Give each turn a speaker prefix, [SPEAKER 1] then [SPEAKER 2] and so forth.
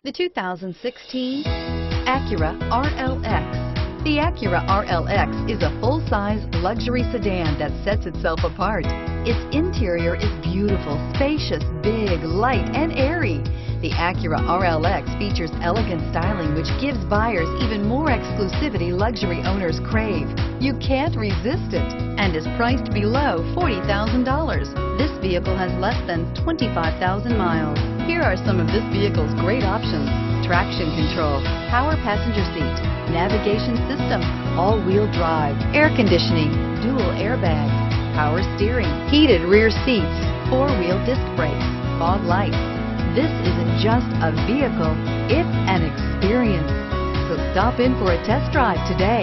[SPEAKER 1] The 2016 Acura RLX. The Acura RLX is a full-size luxury sedan that sets itself apart. Its interior is beautiful, spacious, big, light, and airy. The Acura RLX features elegant styling which gives buyers even more exclusivity luxury owners crave. You can't resist it and is priced below $40,000. This vehicle has less than 25,000 miles. Here are some of this vehicle's great options: traction control, power passenger seat, navigation system, all-wheel drive, air conditioning, dual airbags, power steering, heated rear seats, four-wheel disc brakes, fog lights. This isn't just a vehicle, it's an experience. So stop in for a test drive today.